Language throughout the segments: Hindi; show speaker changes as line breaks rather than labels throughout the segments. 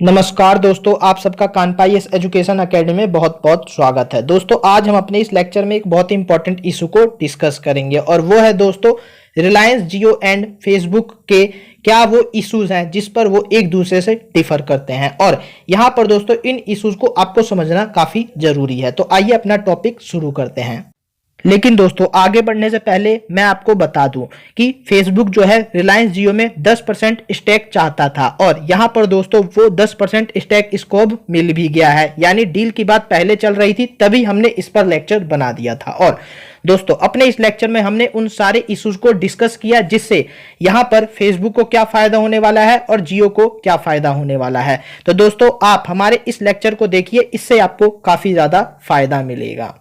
नमस्कार दोस्तों, आप सबका कानपाईएस एजुकेशन एकेडमी में बहुत बहुत स्वागत है। दोस्तों आज हम अपने इस लेक्चर में एक बहुत ही इंपॉर्टेंट इशू को डिस्कस करेंगे और वो है दोस्तों रिलायंस जियो एंड फेसबुक के क्या वो इश्यूज हैं जिस पर वो एक दूसरे से डिफर करते हैं। और यहाँ पर दोस्तों इन इश्यूज को आपको समझना काफी जरूरी है। तो आइए अपना टॉपिक शुरू करते हैं। लेकिन दोस्तों आगे बढ़ने से पहले मैं आपको बता दूं कि फेसबुक जो है रिलायंस जियो में 10% स्टेक चाहता था और यहां पर दोस्तों वो 10% स्टेक इसको अब मिल भी गया है। यानी डील की बात पहले चल रही थी, तभी हमने इस पर लेक्चर बना दिया था। और दोस्तों अपने इस लेक्चर में हमने उन सारे इश्यूज को डिस्कस किया जिससे यहां पर फेसबुक को क्या फायदा होने वाला है और जियो को क्या फायदा होने वाला है। तो दोस्तों आप हमारे इस लेक्चर को देखिए, इससे आपको काफी ज्यादा फायदा मिलेगा।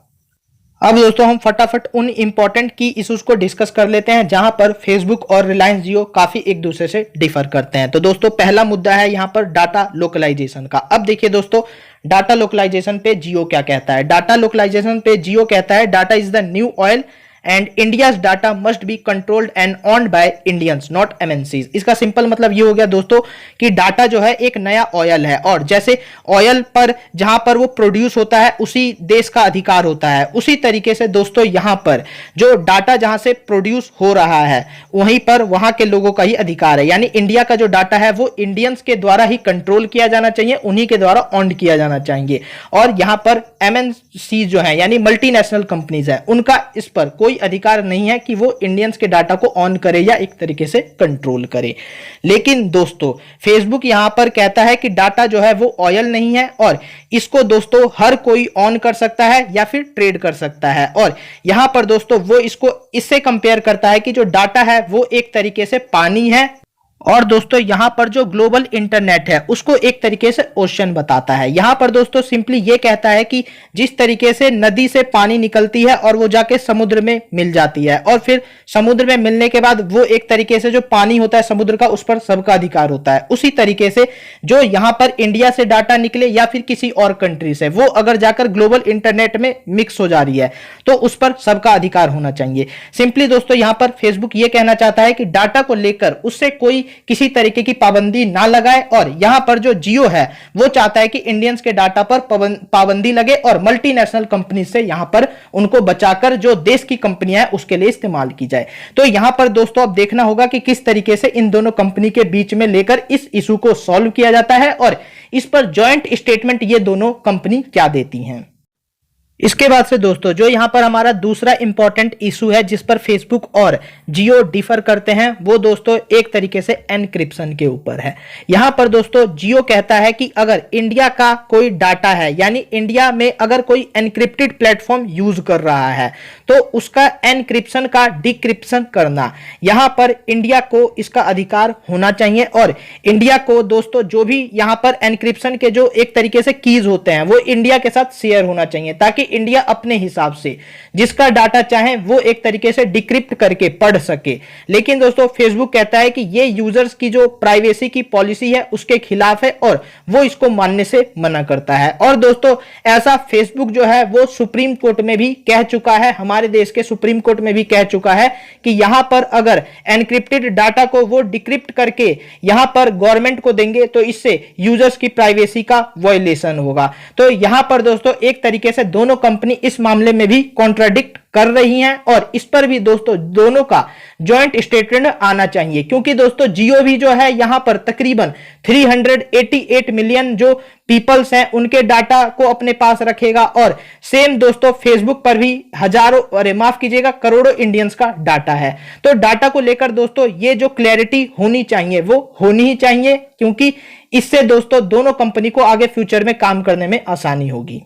अब दोस्तों हम फटाफट उन इंपॉर्टेंट की इश्यूज को डिस्कस कर लेते हैं जहां पर फेसबुक और रिलायंस जियो काफी एक दूसरे से डिफर करते हैं। तो दोस्तों पहला मुद्दा है यहां पर डाटा लोकलाइजेशन का। अब देखिए दोस्तों डाटा लोकलाइजेशन पे जियो क्या कहता है। डाटा लोकलाइजेशन पे जियो कहता है data is the new oil and India's data must be controlled and owned by Indians not MNCs. इसका सिंपल मतलब ये हो गया दोस्तों कि डाटा जो है एक नया ऑयल है और जैसे ऑयल पर जहां पर वो प्रोड्यूस होता है उसी देश का अधिकार होता है, उसी तरीके से दोस्तों यहां पर जो डाटा जहां से प्रोड्यूस हो रहा है वहीं पर वहां के लोगों का ही अधिकार है। यानी इंडिया का जो डाटा है वो इंडियंस के द्वारा ही कंट्रोल किया जाना चाहिए, उन्हीं के द्वारा ऑन किया जाना चाहिए। और यहां पर एमएनसी जो है यानी मल्टीनेशनल कंपनीज है उनका इस पर कोई अधिकार नहीं है कि वो इंडियंस के डाटा को ऑन करे या एक तरीके से कंट्रोल करे। लेकिन दोस्तों फेसबुक यहां पर कहता है कि डाटा जो है वो ऑयल नहीं है और इसको दोस्तों हर कोई ऑन कर सकता है या फिर ट्रेड कर सकता है। और यहां पर दोस्तों वो इसको इससे कंपेयर करता है कि जो डाटा है वो एक तरीके से पानी है और दोस्तों यहां पर जो ग्लोबल इंटरनेट है उसको एक तरीके से ओशन बताता है। यहां पर दोस्तों सिंपली ये कहता है कि जिस तरीके से नदी से पानी निकलती है और वो जाके समुद्र में मिल जाती है और फिर समुद्र में मिलने के बाद वो एक तरीके से जो पानी होता है समुद्र का उस पर सबका अधिकार होता है, उसी तरीके से जो यहां पर इंडिया से डाटा निकले या फिर किसी और कंट्री से वो अगर जाकर ग्लोबल इंटरनेट में मिक्स हो जा रही है तो उस पर सबका अधिकार होना चाहिए। सिंपली दोस्तों यहां पर फेसबुक ये कहना चाहता है कि डाटा को लेकर उससे कोई किसी तरीके की पाबंदी ना लगाए और यहां पर जो जियो है वो चाहता है कि इंडियंस के डाटा पर पाबंदी लगे और मल्टीनेशनल कंपनी से यहां पर उनको बचाकर जो देश की कंपनियां हैं उसके लिए इस्तेमाल की जाए। तो यहां पर दोस्तों अब देखना होगा कि किस तरीके से इन दोनों कंपनी के बीच में लेकर इस इशू को सॉल्व किया जाता है और इस पर जॉइंट स्टेटमेंट ये दोनों कंपनी क्या देती हैं। इसके बाद से दोस्तों जो यहां पर हमारा दूसरा इंपॉर्टेंट इशू है जिस पर फेसबुक और जियो डिफर करते हैं वो दोस्तों एक तरीके से एनक्रिप्शन के ऊपर है। यहां पर दोस्तों जियो कहता है कि अगर इंडिया का कोई डाटा है यानी इंडिया में अगर कोई एनक्रिप्टेड प्लेटफॉर्म यूज कर रहा है तो उसका एनक्रिप्शन का डिक्रिप्शन करना यहां पर इंडिया को इसका अधिकार होना चाहिए। और इंडिया को दोस्तों जो भी यहां पर एनक्रिप्शन के जो एक तरीके से कीज होते हैं वो इंडिया के साथ शेयर होना चाहिए ताकि इंडिया अपने हिसाब से जिसका डाटा चाहे वो एक तरीके से डिक्रिप्ट करके पढ़ सके। लेकिन दोस्तों फेसबुक कहता है कि ये यूजर्स की जो प्राइवेसी की पॉलिसी है उसके खिलाफ है और वो इसको मानने से मना करता है। और दोस्तों ऐसा फेसबुक जो है वो सुप्रीम कोर्ट में भी कह चुका है, हमारे देश के सुप्रीम कोर्ट में भी कह चुका है कि यहां पर अगर एनक्रिप्टेड डाटा को वो डिक्रिप्ट करके यहां पर गवर्नमेंट को देंगे तो इससे यूजर्स की प्राइवेसी का वायलेशन होगा। तो यहां पर दोस्तों एक तरीके से दोनों कंपनी इस मामले में भी कॉन्ट्राडिक्ट कर रही हैं और इस पर भी दोस्तों दोनों का जॉइंट स्टेटमेंट आना चाहिए क्योंकि दोस्तों जियो भी जो है यहां पर तकरीबन 388 मिलियन जो पीपल्स हैं उनके डाटा को अपने पास रखेगा और सेम दोस्तों फेसबुक पर भी हजारों, अरे माफ कीजिएगा, करोड़ों इंडियंस का डाटा है। तो डाटा को लेकर दोस्तों ये जो क्लैरिटी होनी चाहिए वो होनी ही चाहिए क्योंकि इससे दोस्तों दोनों कंपनी को आगे फ्यूचर में काम करने में आसानी होगी।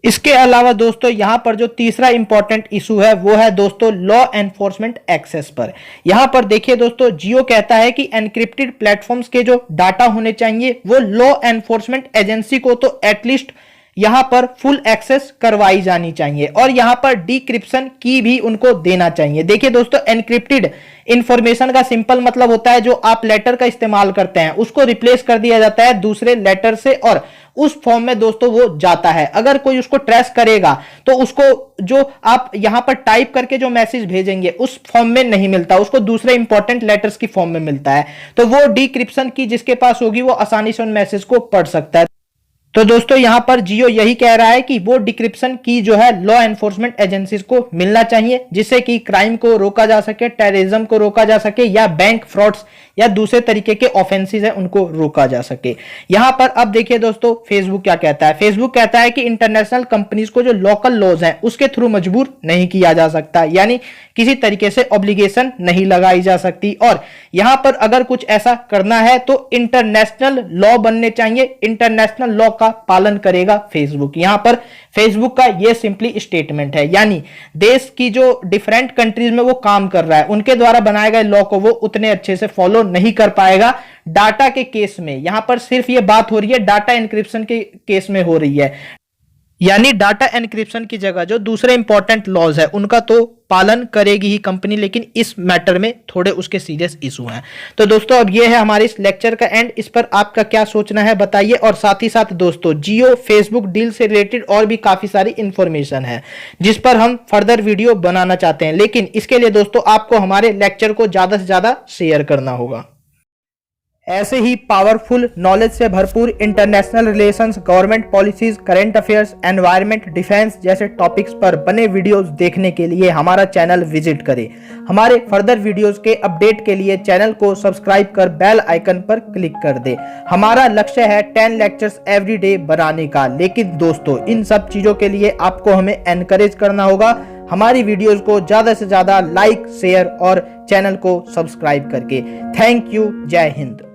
इसके अलावा दोस्तों यहां पर जो तीसरा इंपॉर्टेंट इशू है वो है दोस्तों लॉ एनफोर्समेंट एक्सेस पर। यहां पर देखिए दोस्तों जियो कहता है कि एनक्रिप्टेड प्लेटफॉर्म्स के जो डाटा होने चाहिए वो लॉ एनफोर्समेंट एजेंसी को तो एटलीस्ट यहां पर फुल एक्सेस करवाई जानी चाहिए और यहां पर डिक्रिप्शन की भी उनको देना चाहिए। देखिए दोस्तों एनक्रिप्टेड इंफॉर्मेशन का सिंपल मतलब होता है जो आप लेटर का इस्तेमाल करते हैं उसको रिप्लेस कर दिया जाता है दूसरे लेटर से और उस फॉर्म में दोस्तों वो जाता है। अगर कोई उसको ट्रेस करेगा तो उसको जो आप यहां पर टाइप करके जो मैसेज भेजेंगे उस फॉर्म में नहीं मिलता, उसको दूसरे इंपॉर्टेंट लेटर्स की फॉर्म में मिलता है। तो वो डिक्रिप्शन की जिसके पास होगी वो आसानी से उन मैसेज को पढ़ सकता है। तो दोस्तों यहां पर जियो यही कह रहा है कि वो डिक्रिप्शन की जो है लॉ एनफोर्समेंट एजेंसीज को मिलना चाहिए, जिससे कि क्राइम को रोका जा सके, टेररिज्म को रोका जा सके, या बैंक फ्रॉड्स या दूसरे तरीके के ऑफेंसेस है उनको रोका जा सके। यहां पर अब देखिए दोस्तों फेसबुक क्या कहता है। फेसबुक कहता है कि इंटरनेशनल कंपनीज को जो लोकल लॉज हैं उसके थ्रू मजबूर नहीं किया जा सकता, यानी किसी तरीके से ऑब्लिगेशन नहीं लगाई जा सकती। और यहां पर अगर कुछ ऐसा करना है तो इंटरनेशनल लॉ बनने चाहिए, इंटरनेशनल लॉ का पालन करेगा फेसबुक। यहां पर फेसबुक का यह सिंपली स्टेटमेंट है, यानी देश की जो डिफरेंट कंट्रीज में वो काम कर रहा है उनके द्वारा बनाए गए लॉ को वो उतने अच्छे से फॉलो नहीं कर पाएगा। डाटा के केस में यहां पर सिर्फ ये बात हो रही है, डाटा एन्क्रिप्शन के केस में हो रही है, यानी डाटा एन्क्रिप्शन की जगह जो दूसरे इंपॉर्टेंट लॉज है उनका तो पालन करेगी ही कंपनी, लेकिन इस मैटर में थोड़े उसके सीरियस इशू हैं। तो दोस्तों अब ये है हमारे इस लेक्चर का एंड। इस पर आपका क्या सोचना है बताइए। और साथ ही साथ दोस्तों जियो फेसबुक डील से रिलेटेड और भी काफी सारी इंफॉर्मेशन है जिस पर हम फर्दर वीडियो बनाना चाहते हैं, लेकिन इसके लिए दोस्तों आपको हमारे लेक्चर को ज्यादा से ज्यादा शेयर करना होगा। ऐसे ही पावरफुल नॉलेज से भरपूर international relations, government policies, current affairs, environment, defence जैसे टॉपिक्स पर बने वीडियोस देखने के लिए हमारा चैनल विजिट करें। हमारे फर्दर वीडियोस के अपडेट के लिए चैनल को सब्सक्राइब कर बेल आइकन पर क्लिक कर दे। हमारा लक्ष्य है 10 लेक्चर्स एवरी डे बनाने का, लेकिन दोस्तों इन सब चीजों के लिए आपको हमें एनकरेज करना होगा हमारी वीडियोस को ज्यादा से ज्यादा लाइक, शेयर और चैनल को सब्सक्राइब करके। Thank you. जय हिंद।